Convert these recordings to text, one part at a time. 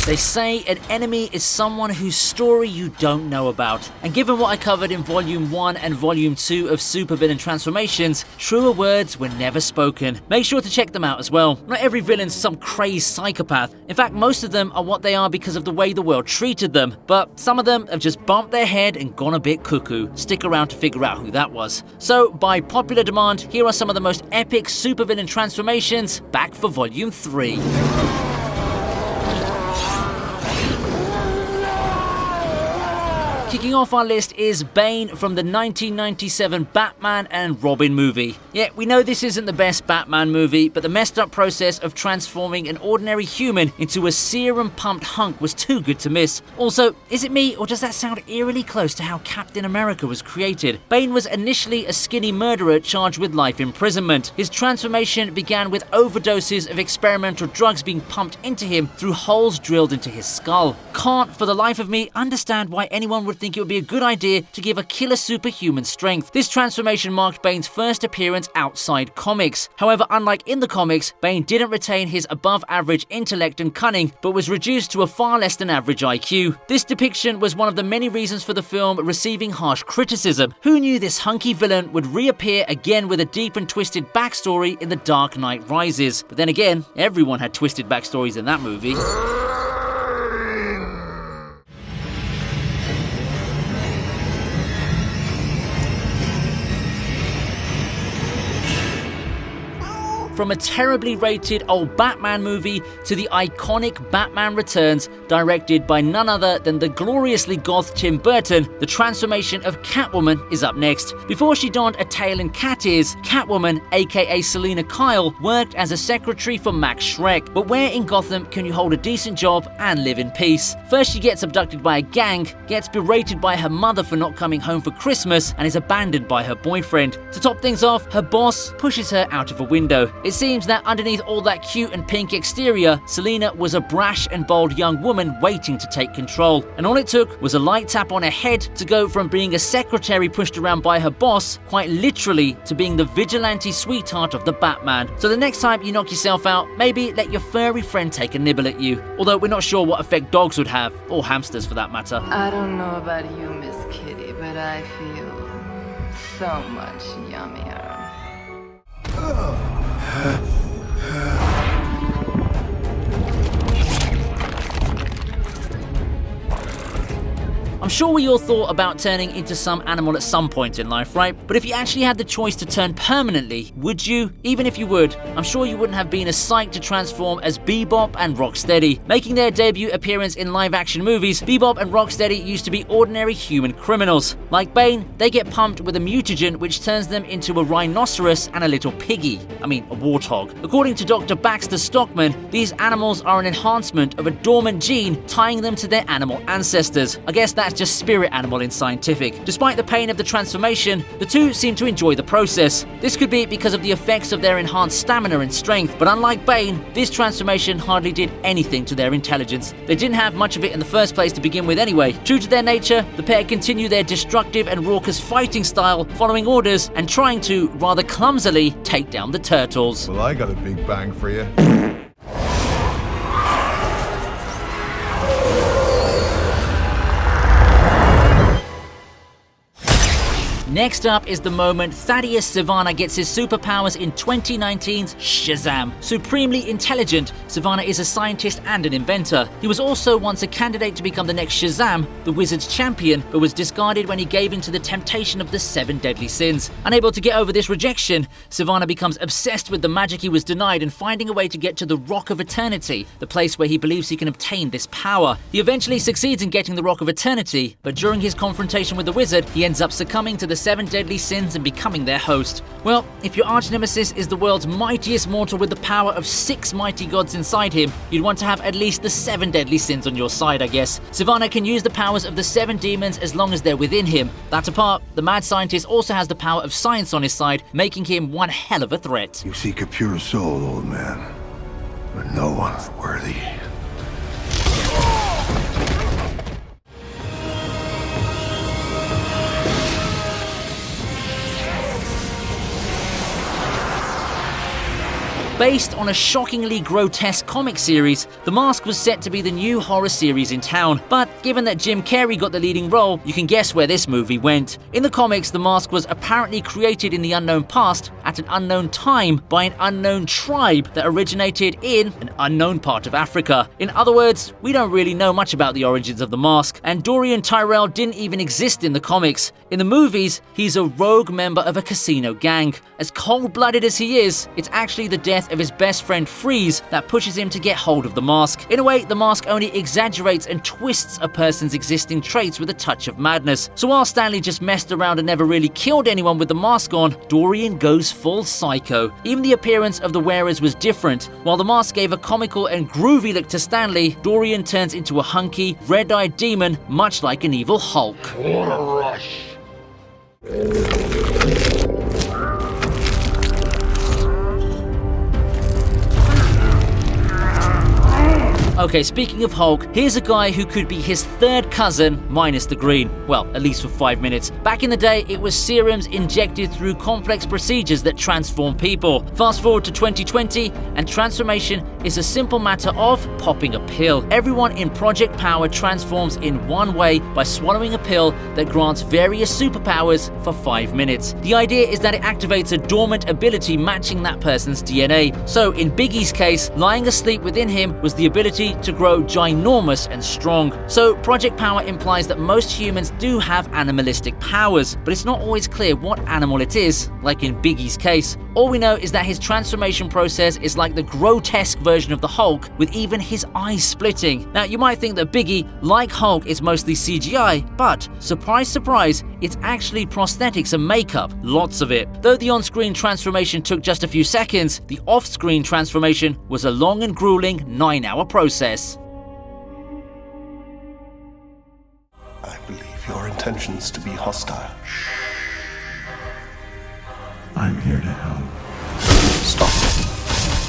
They say an enemy is someone whose story you don't know about. And given what I covered in Volume 1 and Volume 2 of Supervillain Transformations, truer words were never spoken. Make sure to check them out as well. Not every villain's some crazed psychopath. In fact, most of them are what they are because of the way the world treated them. But some of them have just bumped their head and gone a bit cuckoo. Stick around to figure out who that was. So, by popular demand, here are some of the most epic supervillain transformations back for Volume 3. Kicking off our list is Bane from the 1997 Batman and Robin movie. Yeah, we know this isn't the best Batman movie, but the messed up process of transforming an ordinary human into a serum-pumped hunk was too good to miss. Also, is it me, or does that sound eerily close to how Captain America was created? Bane was initially a skinny murderer charged with life imprisonment. His transformation began with overdoses of experimental drugs being pumped into him through holes drilled into his skull. Can't, for the life of me, understand why anyone would think it would be a good idea to give a killer superhuman strength. This transformation marked Bane's first appearance outside comics. However, unlike in the comics, Bane didn't retain his above-average intellect and cunning, but was reduced to a far less than average IQ. This depiction was one of the many reasons for the film receiving harsh criticism. Who knew this hunky villain would reappear again with a deep and twisted backstory in The Dark Knight Rises? But then again, everyone had twisted backstories in that movie. From a terribly rated old Batman movie to the iconic Batman Returns, directed by none other than the gloriously goth Tim Burton, the transformation of Catwoman is up next. Before she donned a tail and cat ears, Catwoman, aka Selina Kyle, worked as a secretary for Max Schreck. But where in Gotham can you hold a decent job and live in peace? First, she gets abducted by a gang, gets berated by her mother for not coming home for Christmas, and is abandoned by her boyfriend. To top things off, her boss pushes her out of a window. It seems that underneath all that cute and pink exterior, Selina was a brash and bold young woman waiting to take control. And all it took was a light tap on her head to go from being a secretary pushed around by her boss, quite literally, to being the vigilante sweetheart of the Batman. So the next time you knock yourself out, maybe let your furry friend take a nibble at you. Although we're not sure what effect dogs would have, or hamsters for that matter. I don't know about you, Miss Kitty, but I feel so much yummier. I'm sure we all thought about turning into some animal at some point in life, right? But if you actually had the choice to turn permanently, would you? Even if you would, I'm sure you wouldn't have been as psyched to transform as Bebop and Rocksteady. Making their debut appearance in live-action movies, Bebop and Rocksteady used to be ordinary human criminals. Like Bane, they get pumped with a mutagen which turns them into a rhinoceros and a little piggy. I mean, a warthog. According to Dr. Baxter Stockman, these animals are an enhancement of a dormant gene tying them to their animal ancestors. I guess that's just spirit animal in scientific. Despite the pain of the transformation, the two seem to enjoy the process. This could be because of the effects of their enhanced stamina and strength, but unlike Bane, this transformation hardly did anything to their intelligence. They didn't have much of it in the first place to begin with anyway. True to their nature, the pair continue their destructive and raucous fighting style, following orders and trying to, rather clumsily, take down the turtles. Well, I got a big bang for you. Next up is the moment Thaddeus Sivana gets his superpowers in 2019's Shazam. Supremely intelligent, Sivana is a scientist and an inventor. He was also once a candidate to become the next Shazam, the Wizard's champion, but was discarded when he gave in to the temptation of the 7 deadly sins. Unable to get over this rejection, Sivana becomes obsessed with the magic he was denied and finding a way to get to the Rock of Eternity, the place where he believes he can obtain this power. He eventually succeeds in getting the Rock of Eternity, but during his confrontation with the Wizard, he ends up succumbing to the 7 deadly sins and becoming their host. Well, if your arch nemesis is the world's mightiest mortal with the power of 6 mighty gods inside him, you'd want to have at least the 7 deadly sins on your side, I guess. Sivana can use the powers of the 7 demons as long as they're within him. That apart, the mad scientist also has the power of science on his side, making him one hell of a threat. You seek a pure soul, old man, but no one's worthy. Based on a shockingly grotesque comic series, The Mask was set to be the new horror series in town, but given that Jim Carrey got the leading role, you can guess where this movie went. In the comics, The Mask was apparently created in the unknown past at an unknown time by an unknown tribe that originated in an unknown part of Africa. In other words, we don't really know much about the origins of The Mask, and Dorian Tyrell didn't even exist in the comics. In the movies, he's a rogue member of a casino gang. As cold-blooded as he is, it's actually the death of his best friend Freeze that pushes him to get hold of the mask. In a way, the mask only exaggerates and twists a person's existing traits with a touch of madness. So while Stanley just messed around and never really killed anyone with the mask on, Dorian goes full psycho. Even the appearance of the wearers was different. While the mask gave a comical and groovy look to Stanley, Dorian turns into a hunky, red-eyed demon, much like an evil Hulk. What a rush. Okay, speaking of Hulk, here's a guy who could be his third cousin minus the green. Well, at least for 5 minutes. Back in the day, it was serums injected through complex procedures that transform people. Fast forward to 2020, and transformation is a simple matter of popping a pill. Everyone in Project Power transforms in one way by swallowing a pill that grants various superpowers for 5 minutes. The idea is that it activates a dormant ability matching that person's DNA. So in Biggie's case, lying asleep within him was the ability to grow ginormous and strong. So Project Power implies that most humans do have animalistic powers, but it's not always clear what animal it is, like in Biggie's case. All we know is that his transformation process is like the grotesque version of the Hulk, with even his eyes splitting. Now you might think that Biggie, like Hulk, is mostly CGI, but surprise surprise, it's actually prosthetics and makeup, lots of it. Though the on-screen transformation took just a few seconds, the off-screen transformation was a long and grueling 9-hour process. I believe your intentions to be hostile. I'm here to help. Stop.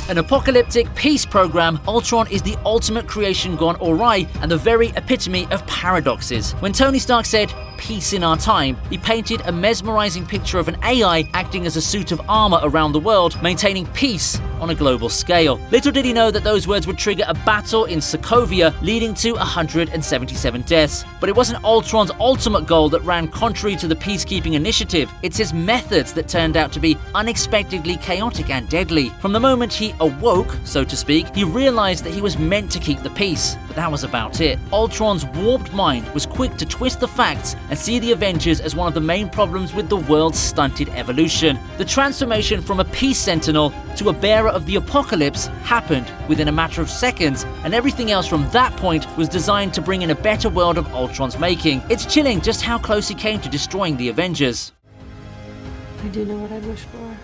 An apocalyptic peace program, Ultron is the ultimate creation gone awry and the very epitome of paradoxes. When Tony Stark said, "Peace in our time," he painted a mesmerizing picture of an AI acting as a suit of armor around the world, maintaining peace on a global scale. Little did he know that those words would trigger a battle in Sokovia, leading to 177 deaths. But it wasn't Ultron's ultimate goal that ran contrary to the peacekeeping initiative. It's his methods that turned out to be unexpectedly chaotic and deadly. From the moment he awoke, so to speak, he realized that he was meant to keep the peace, but that was about it. Ultron's warped mind was quick to twist the facts and see the Avengers as one of the main problems with the world's stunted evolution. The transformation from a peace sentinel to a bearer of the apocalypse happened within a matter of seconds, and everything else from that point was designed to bring in a better world of Ultron's making. It's chilling just how close he came to destroying the Avengers. I do know what I'd wish for.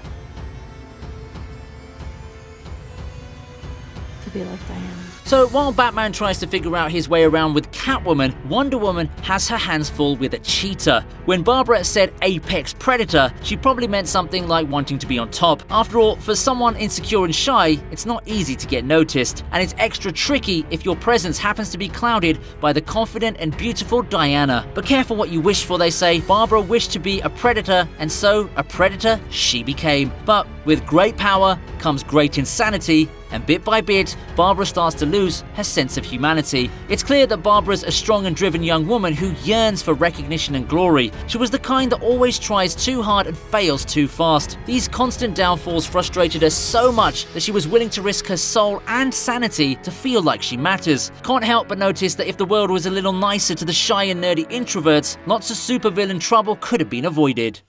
To be like Diana. So while Batman tries to figure out his way around with Catwoman, Wonder Woman has her hands full with a cheetah. When Barbara said apex predator, she probably meant something like wanting to be on top. After all, for someone insecure and shy, it's not easy to get noticed, and it's extra tricky if your presence happens to be clouded by the confident and beautiful Diana. But careful what you wish for, they say. Barbara wished to be a predator, and so a predator she became. But with great power comes great insanity, and bit by bit, Barbara starts to lose her sense of humanity. It's clear that Barbara's a strong and driven young woman who yearns for recognition and glory. She was the kind that always tries too hard and fails too fast. These constant downfalls frustrated her so much that she was willing to risk her soul and sanity to feel like she matters. Can't help but notice that if the world was a little nicer to the shy and nerdy introverts, lots of supervillain trouble could have been avoided.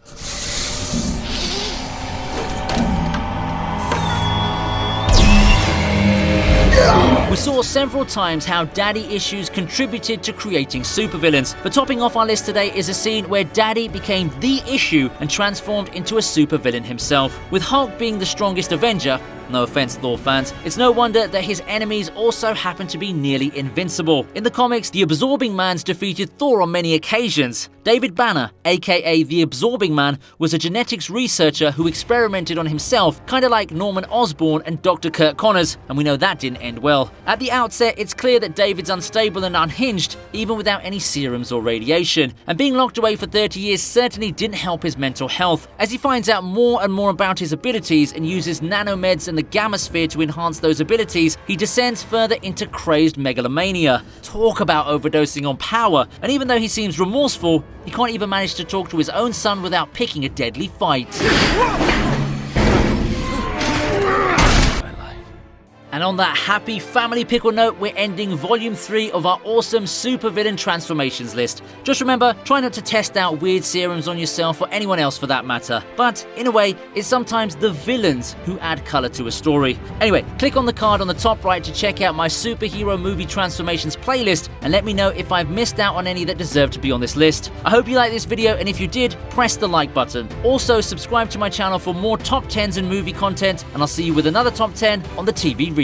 We saw several times how daddy issues contributed to creating supervillains, but topping off our list today is a scene where daddy became the issue and transformed into a supervillain himself. With Hulk being the strongest Avenger, no offense Thor fans, it's no wonder that his enemies also happen to be nearly invincible. In the comics, the Absorbing Man's defeated Thor on many occasions. David Banner, aka the Absorbing Man, was a genetics researcher who experimented on himself, kinda like Norman Osborn and Dr. Kurt Connors, and we know that didn't end well. At the outset, it's clear that David's unstable and unhinged, even without any serums or radiation, and being locked away for 30 years certainly didn't help his mental health. As he finds out more and more about his abilities and uses nanomeds and the gamma sphere to enhance those abilities, he descends further into crazed megalomania. Talk about overdosing on power, and even though he seems remorseful, he can't even manage to talk to his own son without picking a deadly fight. And on that happy family pickle note, we're ending Volume 3 of our awesome supervillain transformations list. Just remember, try not to test out weird serums on yourself or anyone else for that matter. But, in a way, it's sometimes the villains who add colour to a story. Anyway, click on the card on the top right to check out my superhero movie transformations playlist and let me know if I've missed out on any that deserve to be on this list. I hope you liked this video, and if you did, press the like button. Also, subscribe to my channel for more top 10s and movie content, and I'll see you with another top 10 on the TV Regent.